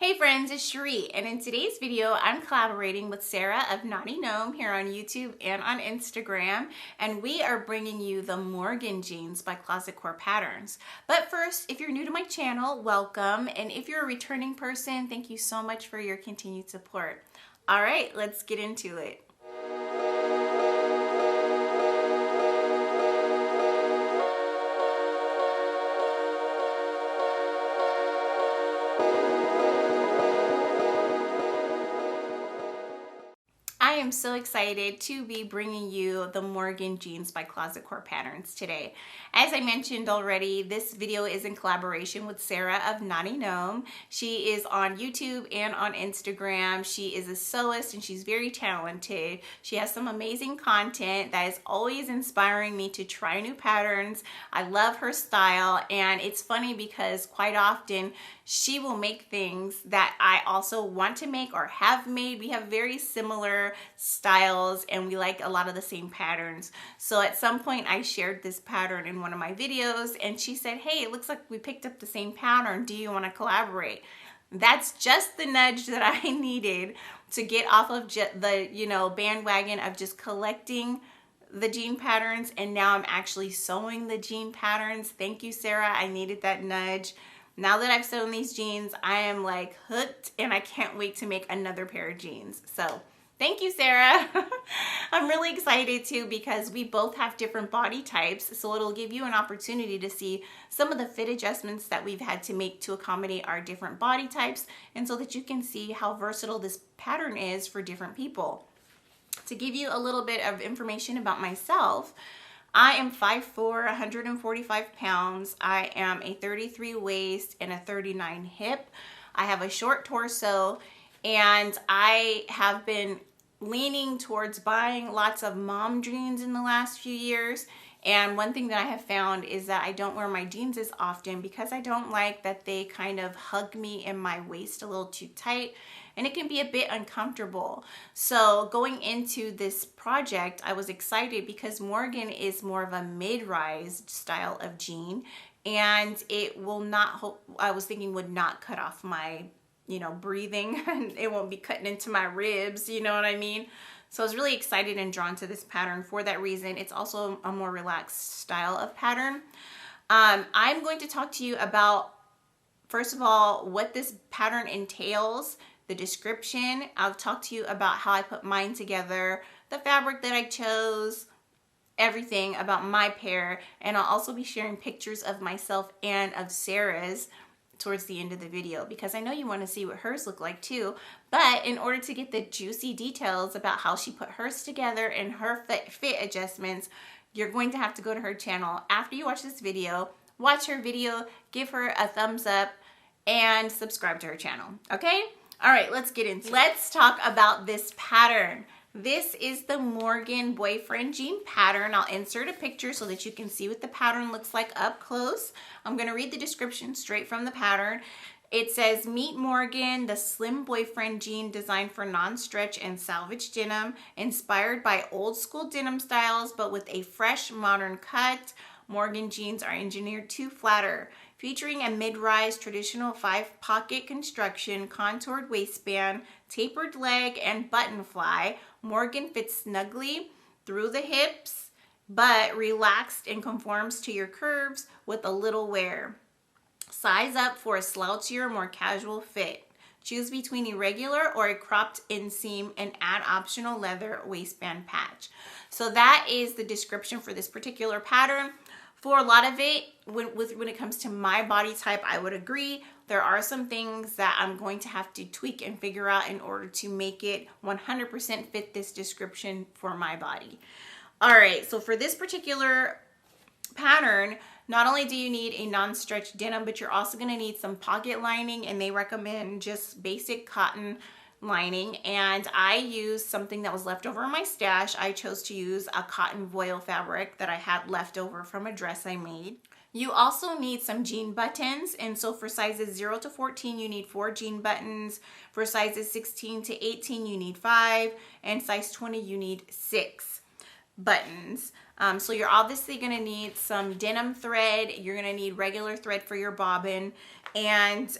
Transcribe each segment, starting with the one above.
Hey friends, it's Shereé, and in today's video, I'm collaborating with Sarah of Knottygnome here on YouTube and on Instagram, and we are bringing you the Morgan jeans by Closet Core Patterns. But first, if you're new to my channel, welcome, and if you're a returning person, thank you so much for your continued support. All right, let's get into it. I am so excited to be bringing you the Morgan jeans by Closet Core Patterns today. As I mentioned already, this video is in collaboration with Sarah of Knottygnome. She is on YouTube and on Instagram. She is a sewist and she's very talented. She has some amazing content that is always inspiring me to try new patterns. I love her style, and it's funny because quite often she will make things that I also want to make or have made. We have very similar styles and we like a lot of the same patterns. So at some point I shared this pattern in one of my videos and she said, hey, it looks like we picked up the same pattern. Do you want to collaborate? That's just the nudge that I needed to get off of the bandwagon of just collecting the jean patterns, and now I'm actually sewing the jean patterns. Thank you, Sarah. I needed that nudge. Now that I've sewn these jeans, I am like hooked and I can't wait to make another pair of jeans. So thank you, Sarah. I'm really excited too because we both have different body types, so it'll give you an opportunity to see some of the fit adjustments that we've had to make to accommodate our different body types, and so that you can see how versatile this pattern is for different people. To give you a little bit of information about myself, I am 5'4", 145 pounds. I am a 33 waist and a 39 hip. I have a short torso, and I have been leaning towards buying lots of mom jeans in the last few years. And one thing that I have found is that I don't wear my jeans as often because I don't like that they kind of hug me in my waist a little too tight, and it can be a bit uncomfortable. So going into this project, I was excited because Morgan is more of a mid-rise style of jean, and it will not, I was thinking, would not cut off my breathing, and it won't be cutting into my ribs, you know what I mean? So I was really excited and drawn to this pattern for that reason. It's also a more relaxed style of pattern. I'm going to talk to you about, first of all, what this pattern entails, the description. I'll talk to you about how I put mine together, the fabric that I chose, everything about my pair, and I'll also be sharing pictures of myself and of Sarah's towards the end of the video, because I know you want to see what hers look like too. But in order to get the juicy details about how she put hers together and her fit adjustments, you're going to have to go to her channel after you watch this video, watch her video, give her a thumbs up, and subscribe to her channel, okay? All right, let's get into it. Let's talk about this pattern. This is the Morgan boyfriend jean pattern. I'll insert a picture so that you can see what the pattern looks like up close. I'm going to read the description straight from the pattern. It says, meet Morgan, the slim boyfriend jean designed for non-stretch and salvage denim, inspired by old school denim styles but with a fresh modern cut. Morgan jeans are engineered to flatter. Featuring a mid-rise traditional 5-pocket construction, contoured waistband, tapered leg, and button fly, Morgan fits snugly through the hips, but relaxed and conforms to your curves with a little wear. Size up for a slouchier, more casual fit. Choose between irregular or a cropped inseam and add optional leather waistband patch. So that is the description for this particular pattern. For a lot of it, when it comes to my body type, I would agree. There are some things that I'm going to have to tweak and figure out in order to make it 100% fit this description for my body. All right, so for this particular pattern, not only do you need a non-stretch denim, but you're also going to need some pocket lining, and they recommend just basic cotton lining, and I used something that was left over in my stash. I chose to use a cotton voile fabric that I had left over from a dress I made. You also need some jean buttons, and so for sizes 0 to 14 you need 4 jean buttons. For sizes 16 to 18 you need 5, and size 20 you need 6 buttons. So you're obviously going to need some denim thread. You're going to need regular thread for your bobbin, And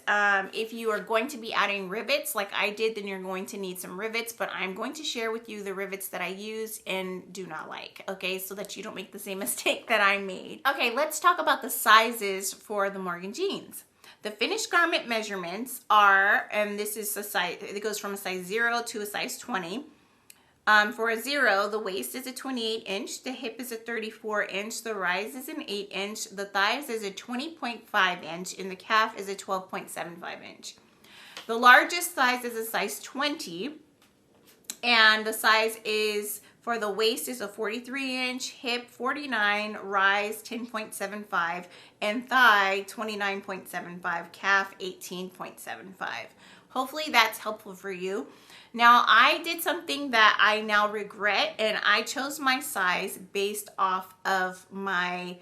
if you are going to be adding rivets like I did, then you're going to need some rivets, but I'm going to share with you the rivets that I use and do not like, okay, so that you don't make the same mistake that I made. Okay, let's talk about the sizes for the Morgan jeans. The finished garment measurements are, and this is a size, it goes from a size 0 to a size 20. For a 0, the waist is a 28 inch, the hip is a 34 inch, the rise is an 8 inch, the thighs is a 20.5 inch, and the calf is a 12.75 inch. The largest size is a size 20, and the size is, for the waist is a 43 inch, hip 49, rise 10.75, and thigh 29.75, calf 18.75. Hopefully that's helpful for you. Now, I did something that I now regret, and I chose my size based off of my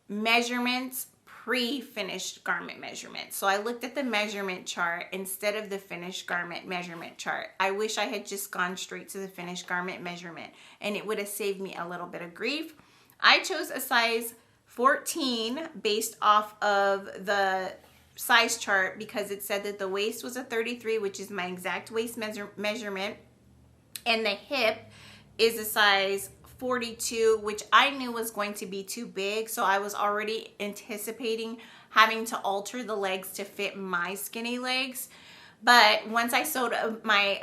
measurements, pre-finished garment measurements. So I looked at the measurement chart instead of the finished garment measurement chart. I wish I had just gone straight to the finished garment measurement, and it would have saved me a little bit of grief. I chose a size 14 based off of the size chart because it said that the waist was a 33, which is my exact waist measurement, and the hip is a size 42, which I knew was going to be too big, so I was already anticipating having to alter the legs to fit my skinny legs. But once I sewed my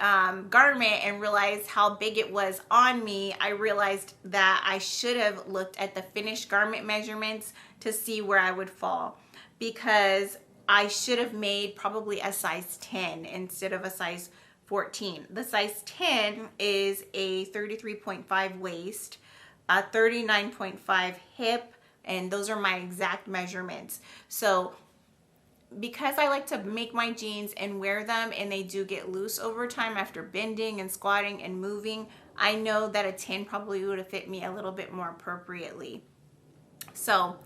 garment and realized how big it was on me, I realized that I should have looked at the finished garment measurements to see where I would fall, because I should have made probably a size 10 instead of a size 14. The size 10 is a 33.5 waist, a 39.5 hip, and those are my exact measurements. So because I like to make my jeans and wear them, and they do get loose over time after bending and squatting and moving, I know that a 10 probably would have fit me a little bit more appropriately. So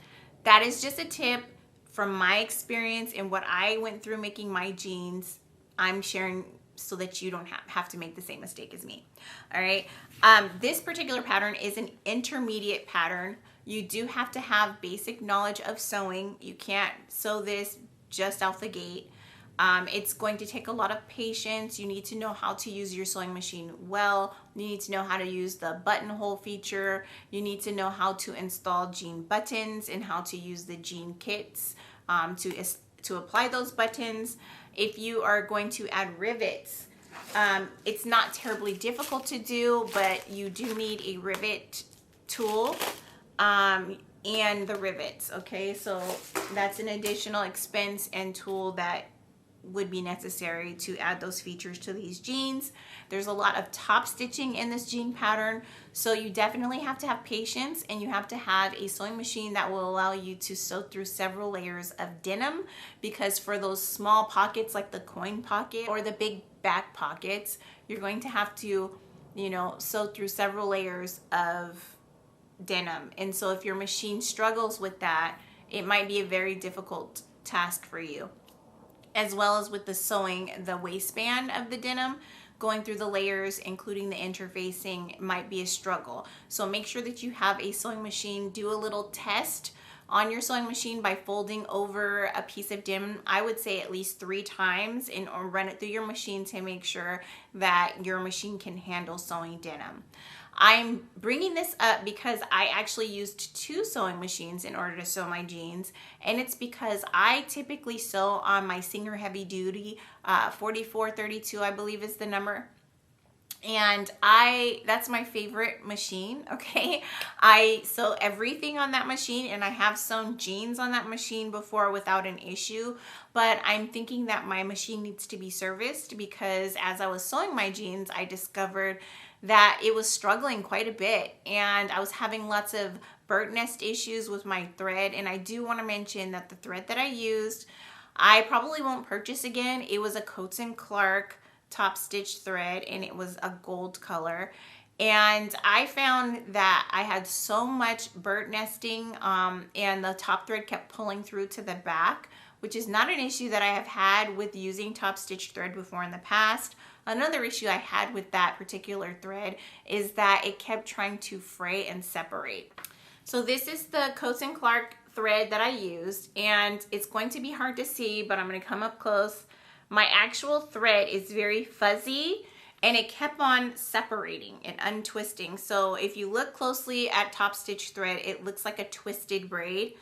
that is just a tip from my experience and what I went through making my jeans. I'm sharing so that you don't have to make the same mistake as me. All right. This particular pattern is an intermediate pattern. You do have to have basic knowledge of sewing. You can't sew this just out the gate. It's going to take a lot of patience. You need to know how to use your sewing machine well. You need to know how to use the buttonhole feature. You need to know how to install jean buttons and how to use the jean kits to apply those buttons. If you are going to add rivets, it's not terribly difficult to do, but you do need a rivet tool and the rivets, okay? So that's an additional expense and tool that would be necessary to add those features to these jeans. There's a lot of top stitching in this jean pattern, so you definitely have to have patience, and you have to have a sewing machine that will allow you to sew through several layers of denim, because for those small pockets like the coin pocket or the big back pockets, you're going to have to, you know, sew through several layers of denim. And so if your machine struggles with that, it might be a very difficult task for you. As well as with the sewing the waistband of the denim, going through the layers, including the interfacing, might be a struggle. So make sure that you have a sewing machine. Do a little test on your sewing machine by folding over a piece of denim, I would say at least 3 times, and or run it through your machine to make sure that your machine can handle sewing denim. I'm bringing this up because I actually used 2 sewing machines in order to sew my jeans, and it's because I typically sew on my Singer Heavy Duty 4432, I believe is the number. And that's my favorite machine, okay? I sew everything on that machine, and I have sewn jeans on that machine before without an issue, but I'm thinking that my machine needs to be serviced, because as I was sewing my jeans, I discovered that it was struggling quite a bit, and I was having lots of bird nest issues with my thread. And I do want to mention that the thread that I used, I probably won't purchase again. It was a Coats & Clark top stitch thread, and it was a gold color. And I found that I had so much bird nesting, and the top thread kept pulling through to the back, which is not an issue that I have had with using top stitch thread before in the past. Another issue I had with that particular thread is that it kept trying to fray and separate. So this is the Coats & Clark thread that I used, and it's going to be hard to see, but I'm going to come up close. My actual thread is very fuzzy, and it kept on separating and untwisting. So if you look closely at top stitch thread, it looks like a twisted braid,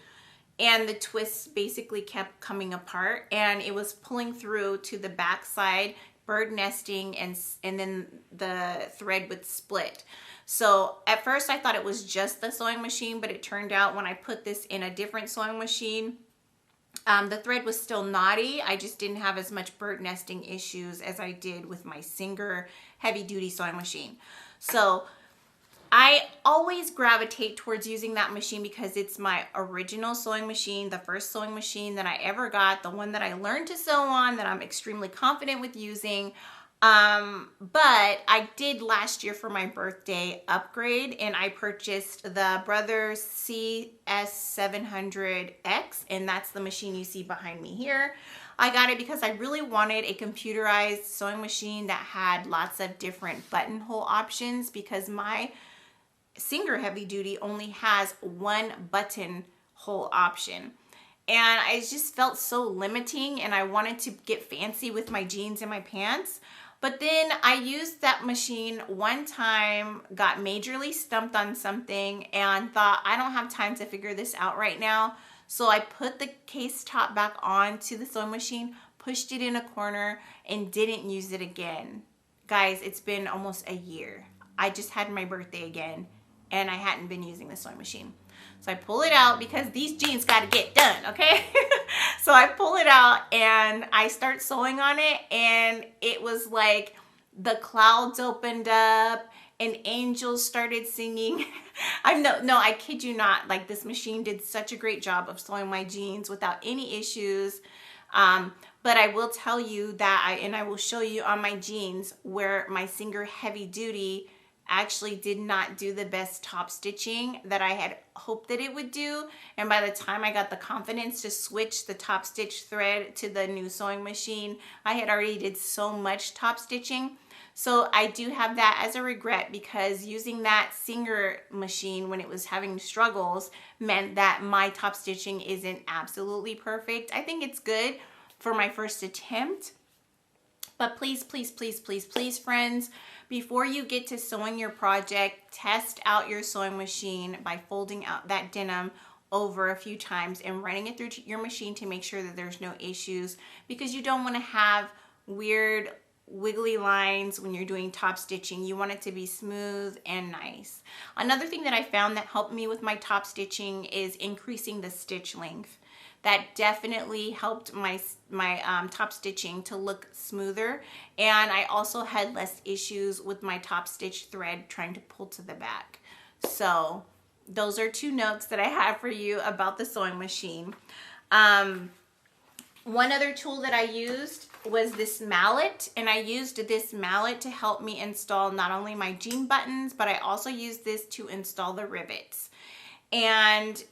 and the twists basically kept coming apart, and it was pulling through to the back side, bird nesting, and then the thread would split. So at first I thought it was just the sewing machine, but it turned out when I put this in a different sewing machine, the thread was still knotty. I just didn't have as much bird nesting issues as I did with my Singer heavy duty sewing machine. So I always gravitate towards using that machine because it's my original sewing machine, the first sewing machine that I ever got, the one that I learned to sew on, that I'm extremely confident with using. But I did last year for my birthday upgrade, and I purchased the Brothers CS700X, and that's the machine you see behind me here. I got it because I really wanted a computerized sewing machine that had lots of different buttonhole options, because my Singer heavy duty only has one buttonhole option. And I just felt so limiting, and I wanted to get fancy with my jeans and my pants. But then I used that machine one time, got majorly stumped on something, and thought, I don't have time to figure this out right now. So I put the case top back on to the sewing machine, pushed it in a corner, and didn't use it again. Guys, it's been almost a year. I just had my birthday again, and I hadn't been using the sewing machine. So I pull it out because these jeans got to get done, okay? So I pull it out and I start sewing on it, and it was like the clouds opened up and angels started singing. I kid you not, like this machine did such a great job of sewing my jeans without any issues. But I will tell you that, I will show you on my jeans where my Singer heavy duty actually did not do the best top stitching that I had hoped that it would do. And by the time I got the confidence to switch the top stitch thread to the new sewing machine, I had already did so much top stitching. So I do have that as a regret, because using that Singer machine when it was having struggles meant that my top stitching isn't absolutely perfect. I think it's good for my first attempt. But please, please, please, please, please, friends, before you get to sewing your project, test out your sewing machine by folding out that denim over a few times and running it through your machine to make sure that there's no issues, because you don't want to have weird wiggly lines when you're doing top stitching. You want it to be smooth and nice. Another thing that I found that helped me with my top stitching is increasing the stitch length. That definitely helped my top stitching to look smoother, and I also had less issues with my top stitch thread trying to pull to the back. So those are two notes that I have for you about the sewing machine. One other tool that I used was this mallet, and I used this mallet to help me install not only my jean buttons, but I also used this to install the rivets. And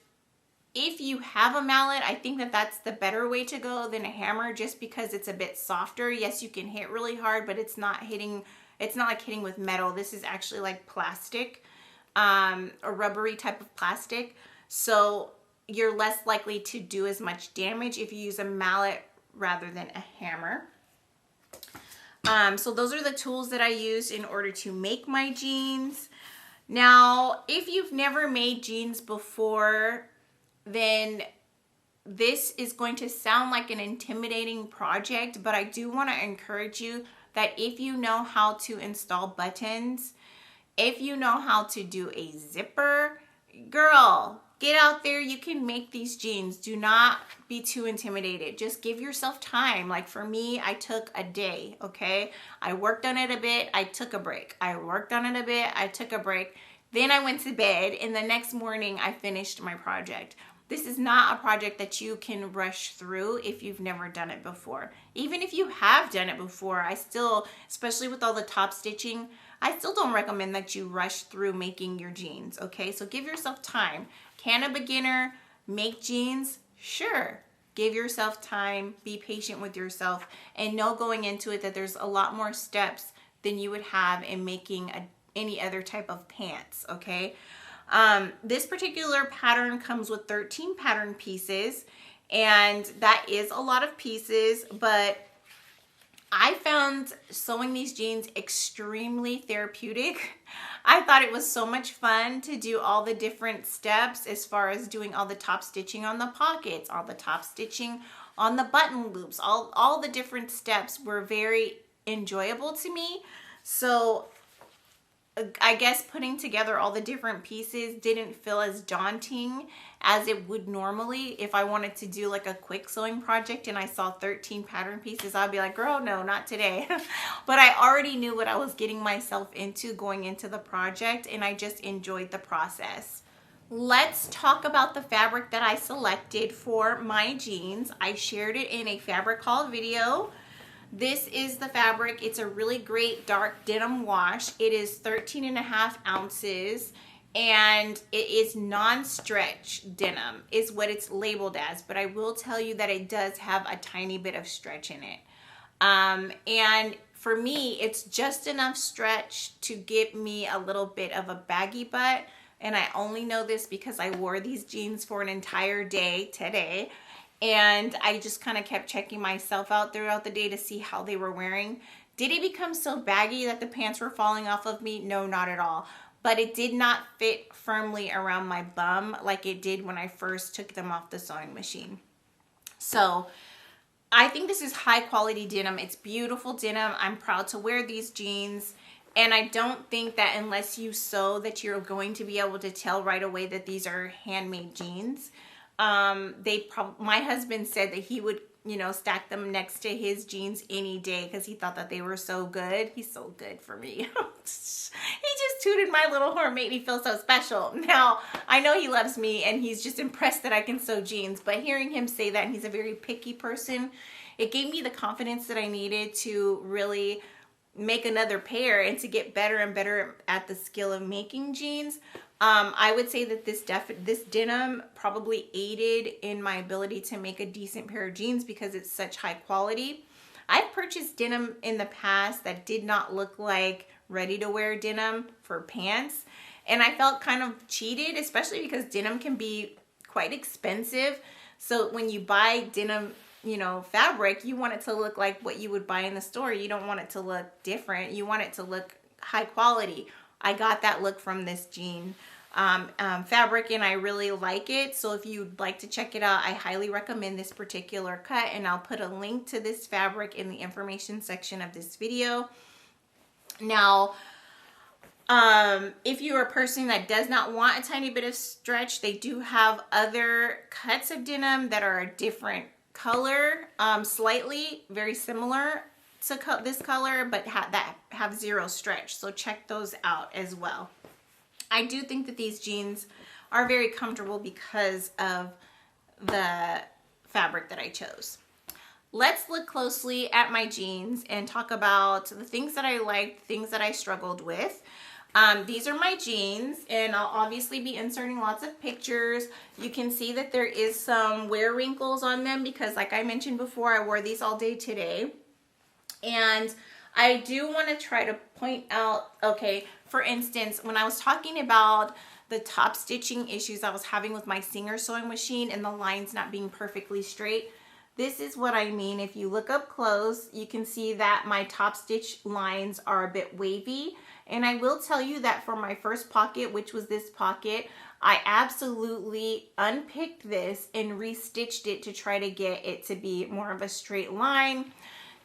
if you have a mallet, I think that that's the better way to go than a hammer, just because it's a bit softer. Yes, you can hit really hard, but it's not like hitting with metal. This is actually like plastic, a rubbery type of plastic. So you're less likely to do as much damage if you use a mallet rather than a hammer. So those are the tools that I used in order to make my jeans. Now, if you've never made jeans before, then this is going to sound like an intimidating project, but I do want to encourage you that if you know how to install buttons, if you know how to do a zipper, girl, get out there. You can make these jeans. Do not be too intimidated. Just give yourself time. Like for me, I took a day, okay? I worked on it a bit, I took a break. I worked on it a bit, I took a break. Then I went to bed, and the next morning I finished my project. This is not a project that you can rush through if you've never done it before. Even if you have done it before, I still, especially with all the top stitching, I still don't recommend that you rush through making your jeans, okay? So give yourself time. Can a beginner make jeans? Sure. Give yourself time, be patient with yourself, and know going into it that there's a lot more steps than you would have in making any other type of pants, okay? This particular pattern comes with 13 pattern pieces, and that is a lot of pieces, but I found sewing these jeans extremely therapeutic. I thought it was so much fun to do all the different steps as far as doing all the top stitching on the pockets, all the top stitching on the button loops, all the different steps were very enjoyable to me. So I guess putting together all the different pieces didn't feel as daunting as it would normally. If I wanted to do like a quick sewing project and I saw 13 pattern pieces, I'd be like, girl, no, not today. But I already knew what I was getting myself into going into the project, and I just enjoyed the process. Let's talk about the fabric that I selected for my jeans. I shared it in a fabric haul video. This is the fabric. It's a really great dark denim wash. It is 13.5 ounces, and it is non-stretch denim is what it's labeled as, but I will tell you that it does have a tiny bit of stretch in it. And for me, it's just enough stretch to give me a little bit of a baggy butt, and I only know this because I wore these jeans for an entire day today. And I just kind of kept checking myself out throughout the day to see how they were wearing. Did it become so baggy that the pants were falling off of me? No, not at all. But it did not fit firmly around my bum like it did when I first took them off the sewing machine. So I think this is high quality denim. It's beautiful denim. I'm proud to wear these jeans. And I don't think that unless you sew that you're going to be able to tell right away that these are handmade jeans. My husband said that he would, stack them next to his jeans any day because he thought that they were so good. He's so good for me. He just tooted my little horn, made me feel so special. Now, I know he loves me and he's just impressed that I can sew jeans, but hearing him say that, and he's a very picky person, it gave me the confidence that I needed to really make another pair and to get better and better at the skill of making jeans. I would say that this denim probably aided in my ability to make a decent pair of jeans because it's such high quality. I've purchased denim in the past that did not look like ready to wear denim for pants, and I felt kind of cheated, especially because denim can be quite expensive. So when you buy denim, fabric, you want it to look like what you would buy in the store. You don't want it to look different. You want it to look high quality. I got that look from this jean fabric, and I really like it. So if you'd like to check it out, I highly recommend this particular cut, and I'll put a link to this fabric in the information section of this video. Now, if you're a person that does not want a tiny bit of stretch, they do have other cuts of denim that are a different color, slightly very similar to this color, but that have zero stretch. So check those out as well. I do think that these jeans are very comfortable because of the fabric that I chose. Let's look closely at my jeans and talk about the things that I liked, things that I struggled with. These are my jeans, and I'll obviously be inserting lots of pictures. You can see that there is some wear wrinkles on them because, like I mentioned before, I wore these all day today. And I do want to try to point out, okay, for instance, when I was talking about the top stitching issues I was having with my Singer sewing machine and the lines not being perfectly straight, this is what I mean. If you look up close, you can see that my top stitch lines are a bit wavy. And I will tell you that for my first pocket, which was this pocket, I absolutely unpicked this and restitched it to try to get it to be more of a straight line.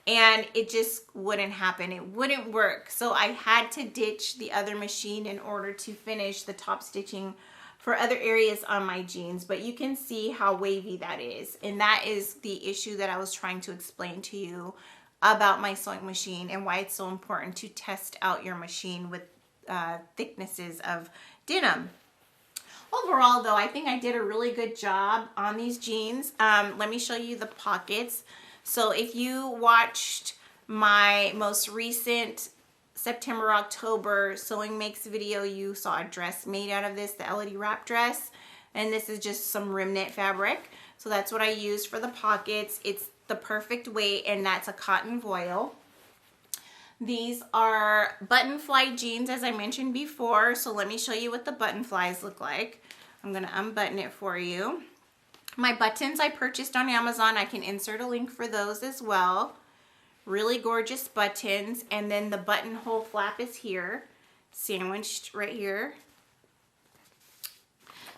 And it just wouldn't happen. It wouldn't work. So I had to ditch the other machine in order to finish the top stitching for other areas on my jeans. But you can see how wavy that is. And that is the issue that I was trying to explain to you about my sewing machine and why it's so important to test out your machine with thicknesses of denim. Overall, though, I think I did a really good job on these jeans. Let me show you the pockets. So if you watched my most recent September, October Sewing Makes video, you saw a dress made out of this, the Elodie wrap dress. And this is just some remnant fabric. So that's what I used for the pockets. It's the perfect weight, and that's a cotton voile. These are button fly jeans, as I mentioned before. So let me show you what the button flies look like. I'm gonna unbutton it for you. My buttons I purchased on Amazon. I can insert a link for those as well. Really gorgeous buttons. And then the buttonhole flap is here, sandwiched right here.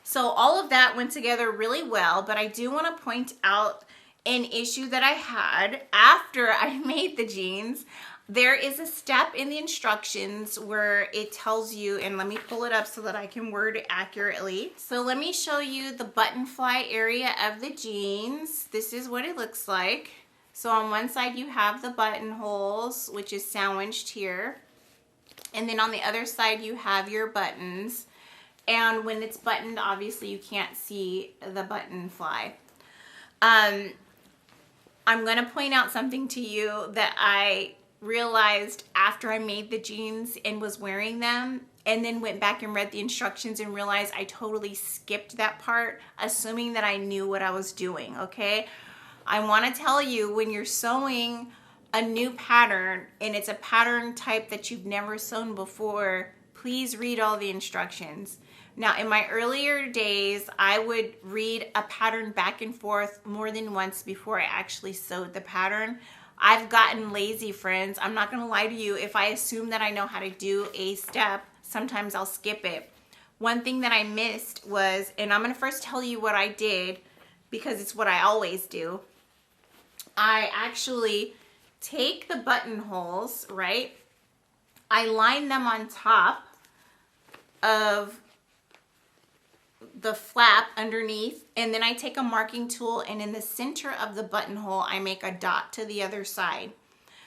So all of that went together really well, but I do want to point out an issue that I had after I made the jeans. There is a step in the instructions where it tells you, and let me pull it up so that I can word it accurately. So let me show you the button fly area of the jeans. This is what it looks like. So on one side you have the buttonholes, which is sandwiched here. And then on the other side you have your buttons. And when it's buttoned, obviously you can't see the button fly. I'm gonna point out something to you that I realized after I made the jeans and was wearing them, and then went back and read the instructions and realized I totally skipped that part, assuming that I knew what I was doing, okay? I wanna tell you, when you're sewing a new pattern and it's a pattern type that you've never sewn before, please read all the instructions. Now, in my earlier days, I would read a pattern back and forth more than once before I actually sewed the pattern. I've gotten lazy, friends. I'm not gonna lie to you. If I assume that I know how to do a step, sometimes I'll skip it. One thing that I missed was, and I'm gonna first tell you what I did because it's what I always do. I actually take the buttonholes, right? I line them on top of the flap underneath, and then I take a marking tool, and in the center of the buttonhole I make a dot to the other side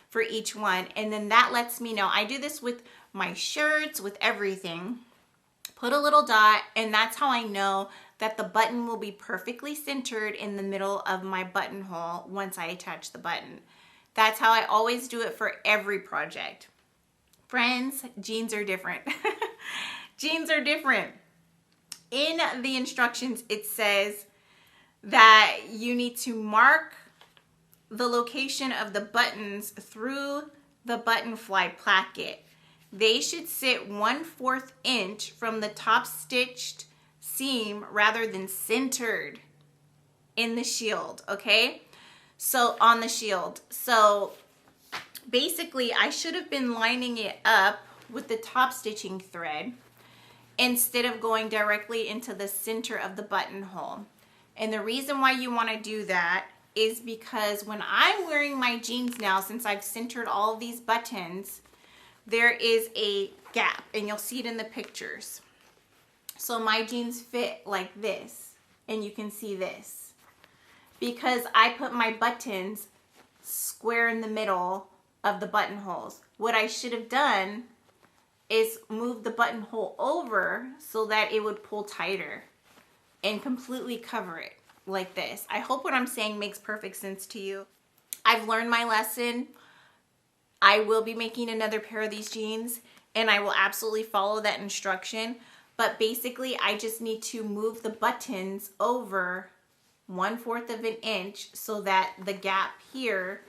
for each one, and then that lets me know. I do this with my shirts, with everything. Put a little dot, and that's how I know that the button will be perfectly centered in the middle of my buttonhole once I attach the button. That's how I always do it for every project. Friends, jeans are different. Jeans are different. In the instructions, it says that you need to mark the location of the buttons through the button fly placket. They should sit 1/4 inch from the top stitched seam rather than centered in the shield, okay? So on the shield. So basically I should have been lining it up with the top stitching thread instead of going directly into the center of the buttonhole. And the reason why you want to do that is because when I'm wearing my jeans now, since I've centered all of these buttons, there is a gap, and you'll see it in the pictures. So my jeans fit like this, and you can see this, because I put my buttons square in the middle of the buttonholes. What I should have done is move the buttonhole over so that it would pull tighter and completely cover it like this. I hope what I'm saying makes perfect sense to you. I've learned my lesson. I will be making another pair of these jeans, and I will absolutely follow that instruction. But basically, I just need to move the buttons over 1/4 of an inch so that the gap here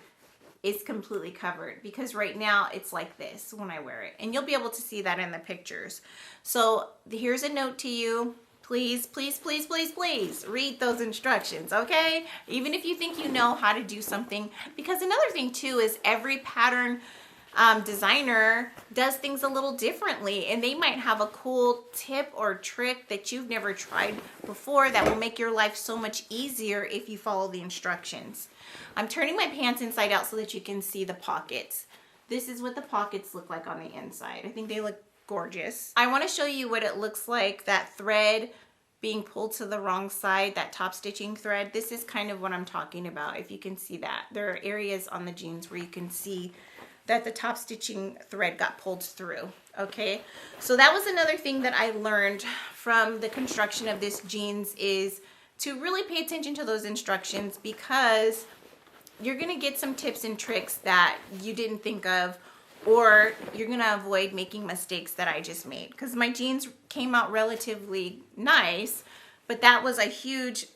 is completely covered, because right now it's like this when I wear it, and you'll be able to see that in the pictures. So here's a note to you. Please, please, please, please, please read those instructions, okay? Even if you think you know how to do something, because another thing too is every pattern designer does things a little differently, and they might have a cool tip or trick that you've never tried before that will make your life so much easier if you follow the instructions. I'm turning my pants inside out so that you can see the pockets. This is what the pockets look like on the inside. I think they look gorgeous. I want to show you what it looks like, that thread being pulled to the wrong side, that top stitching thread. This is kind of what I'm talking about, if you can see that. There are areas on the jeans where you can see that the top stitching thread got pulled through, okay? So that was another thing that I learned from the construction of this jeans, is to really pay attention to those instructions, because you're gonna get some tips and tricks that you didn't think of, or you're gonna avoid making mistakes that I just made. Because my jeans came out relatively nice, but that was a huge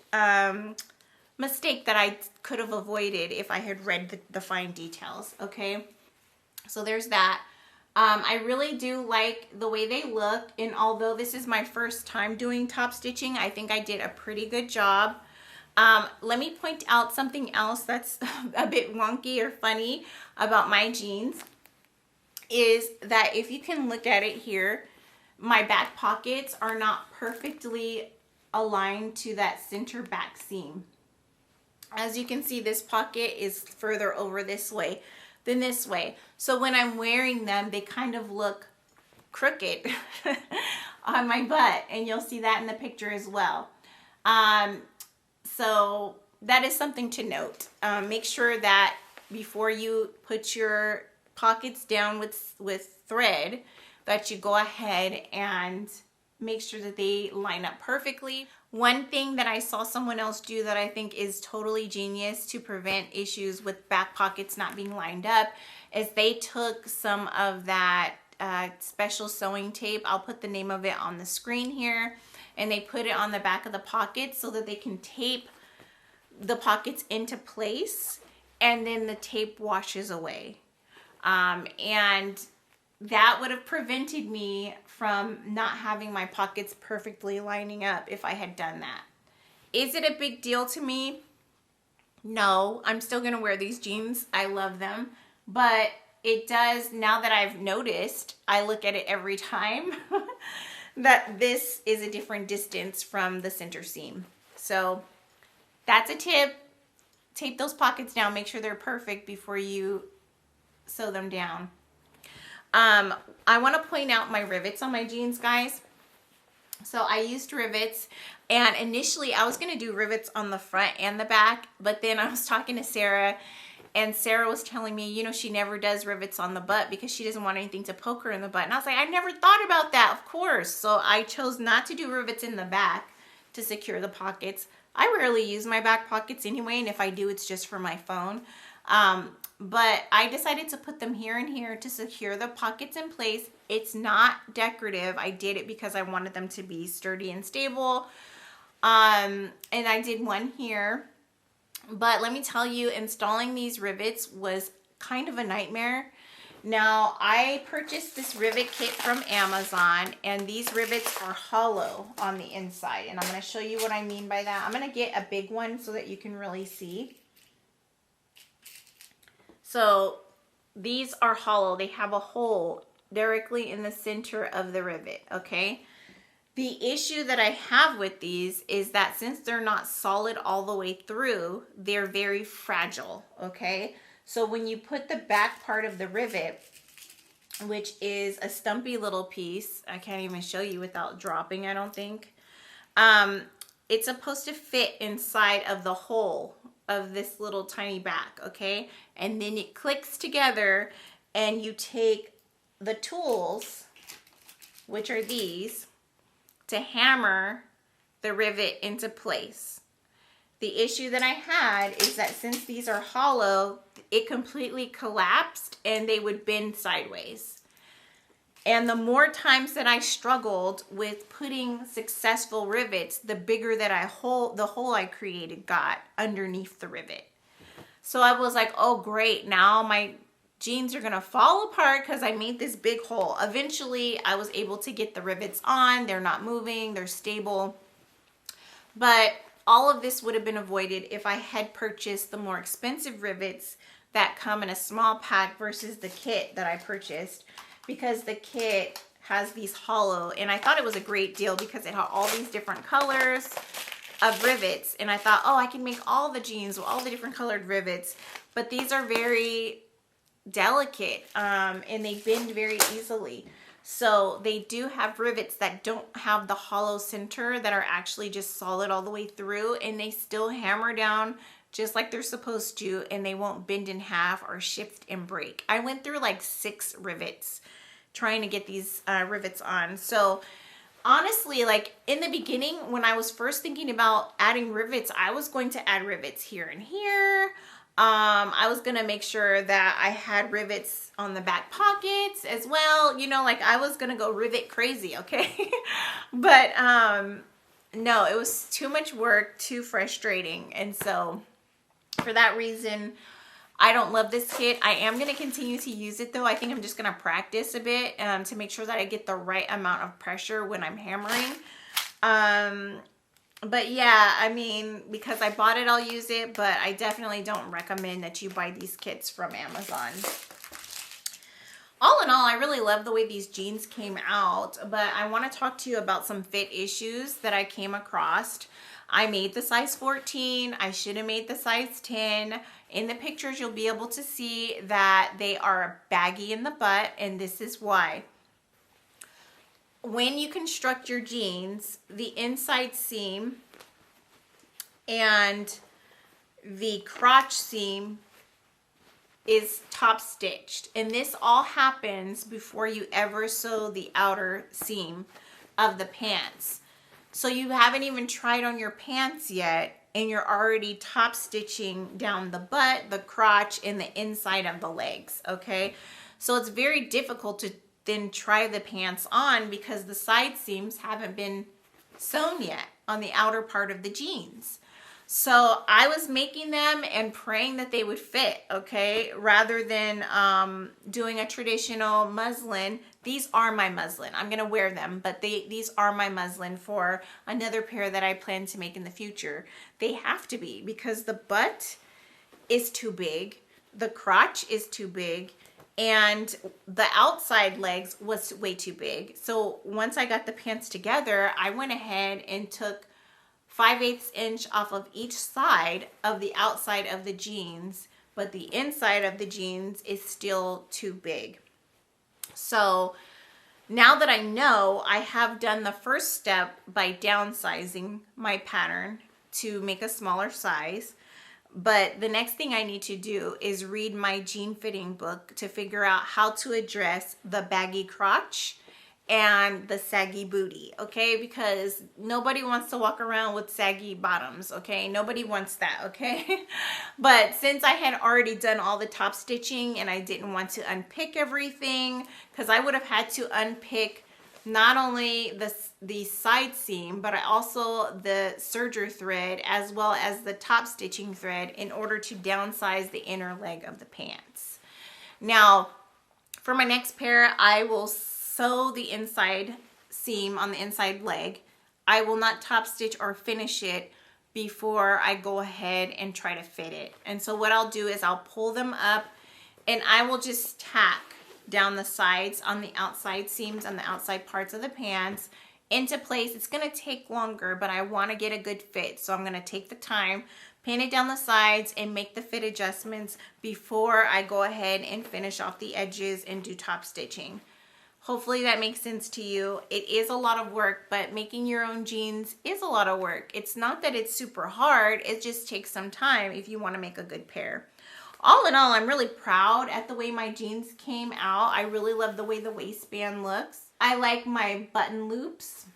mistake that I could have avoided if I had read the fine details, okay? So there's that. I really do like the way they look, and although this is my first time doing top stitching, I think I did a pretty good job. Let me point out something else that's a bit wonky or funny about my jeans, is that if you can look at it here, my back pockets are not perfectly aligned to that center back seam. As you can see, this pocket is further over this way than this way. So when I'm wearing them, they kind of look crooked on my butt, and you'll see that in the picture as well. So that is something to note. Make sure that before you put your pockets down with thread, that you go ahead and make sure that they line up perfectly. One thing that I saw someone else do that I think is totally genius to prevent issues with back pockets not being lined up is they took some of that special sewing tape. I'll put the name of it on the screen here, and they put it on the back of the pockets so that they can tape the pockets into place, and then the tape washes away. And that would have prevented me from not having my pockets perfectly lining up if I had done that. Is it a big deal to me? No, I'm still gonna wear these jeans. I love them, but it does, now that I've noticed, I look at it every time that this is a different distance from the center seam. So that's a tip. Tape those pockets down, make sure they're perfect before you sew them down. I want to point out my rivets on my jeans, guys. So I used rivets, and initially I was going to do rivets on the front and the back, but then I was talking to Sarah, and Sarah was telling me, you know, she never does rivets on the butt because she doesn't want anything to poke her in the butt. And I was like, I never thought about that, of course. So I chose not to do rivets in the back to secure the pockets. I rarely use my back pockets anyway, and if I do, it's just for my phone. But I decided to put them here and here to secure the pockets in place. It's not decorative. I did it because I wanted them to be sturdy and stable. And I did one here. But let me tell you, installing these rivets was kind of a nightmare. Now, I purchased this rivet kit from Amazon, and these rivets are hollow on the inside. And I'm going to show you what I mean by that. I'm going to get a big one so that you can really see. So these are hollow. They have a hole directly in the center of the rivet, okay? The issue that I have with these is that since they're not solid all the way through, they're very fragile, okay? So when you put the back part of the rivet, which is a stumpy little piece, I can't even show you without dropping, I don't think. It's supposed to fit inside of the hole of this little tiny back, okay? And then it clicks together, and you take the tools, which are these, to hammer the rivet into place. The issue that I had is that since these are hollow, it completely collapsed and they would bend sideways. And the more times that I struggled with putting successful rivets, the bigger that the hole I created got underneath the rivet. So I was like, oh great, now my jeans are gonna fall apart because I made this big hole. Eventually I was able to get the rivets on. They're not moving, they're stable. But all of this would have been avoided if I had purchased the more expensive rivets that come in a small pack versus the kit that I purchased, because the kit has these hollow, and I thought it was a great deal because it had all these different colors of rivets, and I thought, oh, I can make all the jeans with all the different colored rivets, but these are very delicate and they bend very easily. So they do have rivets that don't have the hollow center, that are actually just solid all the way through, and they still hammer down just like they're supposed to, and they won't bend in half or shift and break. I went through like 6 rivets trying to get these rivets on. So honestly, like in the beginning, when I was first thinking about adding rivets, I was going to add rivets here and here. I was gonna make sure that I had rivets on the back pockets as well. You know, like I was gonna go rivet crazy, okay? But no, it was too much work, too frustrating. And so for that reason, I don't love this kit. I am going to continue to use it though. I think I'm just going to practice a bit to make sure that I get the right amount of pressure when I'm hammering. But yeah, I mean, because I bought it, I'll use it, but I definitely don't recommend that you buy these kits from Amazon. All in all, I really love the way these jeans came out, but I want to talk to you about some fit issues that I came across. I made the size 14. I should have made the size 10. In the pictures, you'll be able to see that they are baggy in the butt, and this is why. When you construct your jeans, the inside seam and the crotch seam is top stitched, and this all happens before you ever sew the outer seam of the pants. So you haven't even tried on your pants yet, and you're already top stitching down the butt, the crotch, and the inside of the legs, okay? So it's very difficult to then try the pants on because the side seams haven't been sewn yet on the outer part of the jeans. So I was making them and praying that they would fit, okay? Rather than doing a traditional muslin. These are my muslin. I'm gonna wear them, but these are my muslin for another pair that I plan to make in the future. They have to be because the butt is too big, the crotch is too big, and the outside legs was way too big. So once I got the pants together, I went ahead and took 5/8 inch off of each side of the outside of the jeans, but the inside of the jeans is still too big. So now that I know, I have done the first step by downsizing my pattern to make a smaller size. But the next thing I need to do is read my jean fitting book to figure out how to address the baggy crotch and the saggy booty, okay? Because nobody wants to walk around with saggy bottoms, okay? Nobody wants that, okay? But since I had already done all the top stitching and I didn't want to unpick everything, because I would have had to unpick not only the side seam, but also the serger thread as well as the top stitching thread in order to downsize the inner leg of the pants. Now, for my next pair, I will sew the inside seam on the inside leg. I will not top stitch or finish it before I go ahead and try to fit it. And so what I'll do is I'll pull them up and I will just tack down the sides on the outside seams on the outside parts of the pants into place. It's gonna take longer, but I wanna get a good fit. So I'm gonna take the time, pin it down the sides and make the fit adjustments before I go ahead and finish off the edges and do top stitching. Hopefully that makes sense to you. It is a lot of work, but making your own jeans is a lot of work. It's not that it's super hard, it just takes some time if you wanna make a good pair. All in all, I'm really proud at the way my jeans came out. I really love the way the waistband looks. I like my button loops.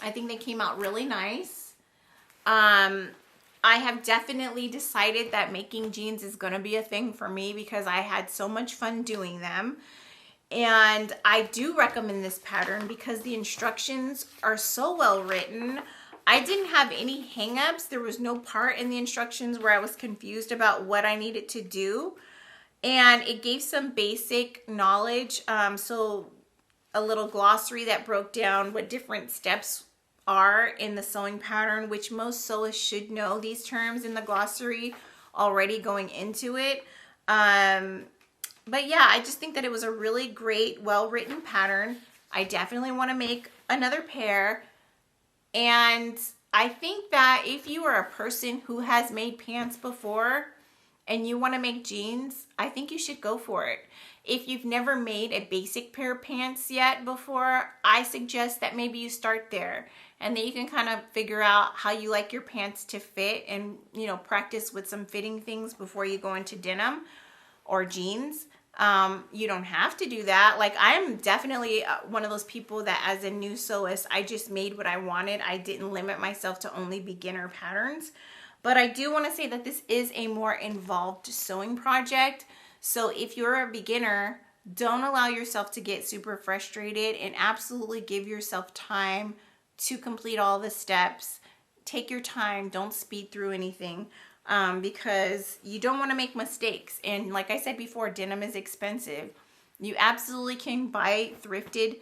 I think they came out really nice. I have definitely decided that making jeans is gonna be a thing for me because I had so much fun doing them. And I do recommend this pattern because the instructions are so well written. I didn't have any hang-ups. There was no part in the instructions where I was confused about what I needed to do. And it gave some basic knowledge. So a little glossary that broke down what different steps are in the sewing pattern, which most sewists should know these terms in the glossary already going into it. But yeah, I just think that it was a really great, well-written pattern. I definitely want to make another pair. And I think that if you are a person who has made pants before and you want to make jeans, I think you should go for it. If you've never made a basic pair of pants yet before, I suggest that maybe you start there. And then you can kind of figure out how you like your pants to fit and, you know, practice with some fitting things before you go into denim or jeans. You don't have to do that. Like, I'm definitely one of those people that as a new sewist, I just made what I wanted. I didn't limit myself to only beginner patterns. But I do want to say that this is a more involved sewing project. So if you're a beginner, don't allow yourself to get super frustrated and absolutely give yourself time to complete all the steps. Take your time. Don't speed through anything. because you don't want to make mistakes. And like I said before, denim is expensive. You absolutely can buy thrifted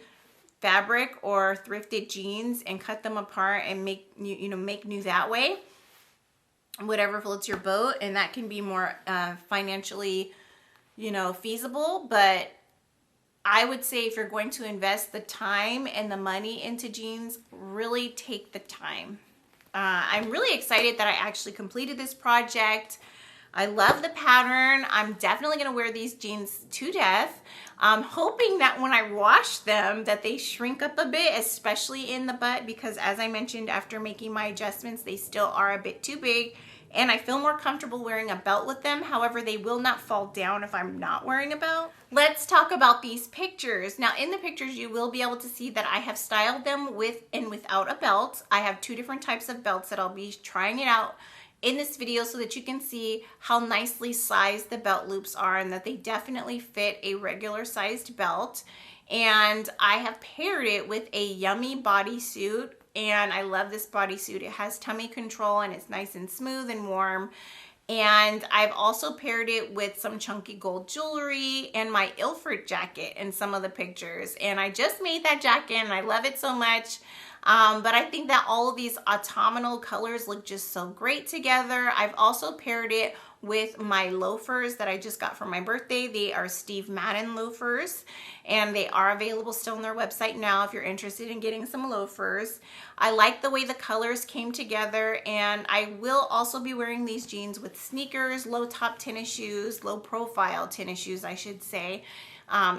fabric or thrifted jeans and cut them apart and make new that way, whatever floats your boat, and that can be more financially feasible. But I would say if you're going to invest the time and the money into jeans, really take the time. I'm really excited that I actually completed this project. I love the pattern. I'm definitely going to wear these jeans to death. I'm hoping that when I wash them that they shrink up a bit, especially in the butt, because as I mentioned, after making my adjustments, they still are a bit too big, and I feel more comfortable wearing a belt with them. However, they will not fall down if I'm not wearing a belt. Let's talk about these pictures. Now, in the pictures, you will be able to see that I have styled them with and without a belt. I have two different types of belts that I'll be trying it out in this video so that you can see how nicely sized the belt loops are and that they definitely fit a regular sized belt. And I have paired it with a yummy bodysuit, and I love this bodysuit. It has tummy control and it's nice and smooth and warm. And I've also paired it with some chunky gold jewelry and my Ilford jacket in some of the pictures. And I just made that jacket and I love it so much. But I think that all of these autumnal colors look just so great together. I've also paired it with my loafers that I just got for my birthday. They are Steve Madden loafers, and they are available still on their website now if you're interested in getting some loafers. I like the way the colors came together, and I will also be wearing these jeans with sneakers, low top tennis shoes, low profile tennis shoes, I should say,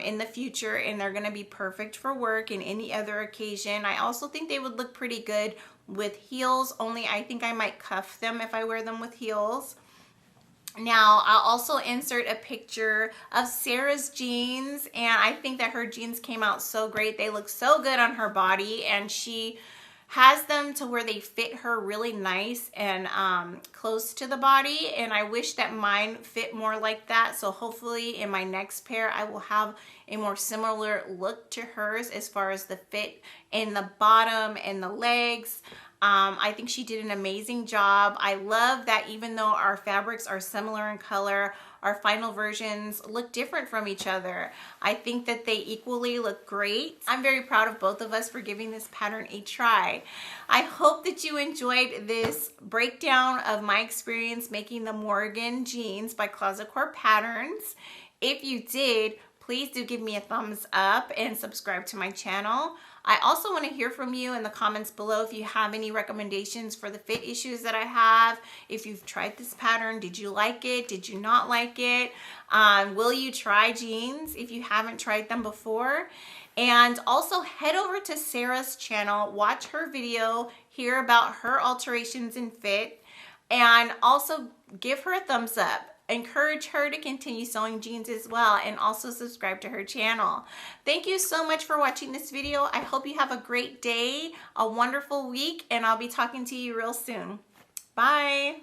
in the future, and they're going to be perfect for work and any other occasion. I also think they would look pretty good with heels, only I think I might cuff them if I wear them with heels. Now, I'll also insert a picture of Sarah's jeans, and I think that her jeans came out so great. They look so good on her body, and she has them to where they fit her really nice and close to the body, and I wish that mine fit more like that. So hopefully in my next pair I will have a more similar look to hers as far as the fit in the bottom and the legs. I think she did an amazing job. I love that even though our fabrics are similar in color, our final versions look different from each other. I think that they equally look great. I'm very proud of both of us for giving this pattern a try. I hope that you enjoyed this breakdown of my experience making the Morgan jeans by Closet Core Patterns. If you did, please do give me a thumbs up and subscribe to my channel. I also want to hear from you in the comments below if you have any recommendations for the fit issues that I have. If you've tried this pattern, did you like it? Did you not like it? Will you try jeans if you haven't tried them before? And also head over to Sarah's channel, watch her video, hear about her alterations in fit, and also give her a thumbs up. Encourage her to continue sewing jeans as well, and also subscribe to her channel. Thank you so much for watching this video. I hope you have a great day, a wonderful week, and I'll be talking to you real soon. Bye.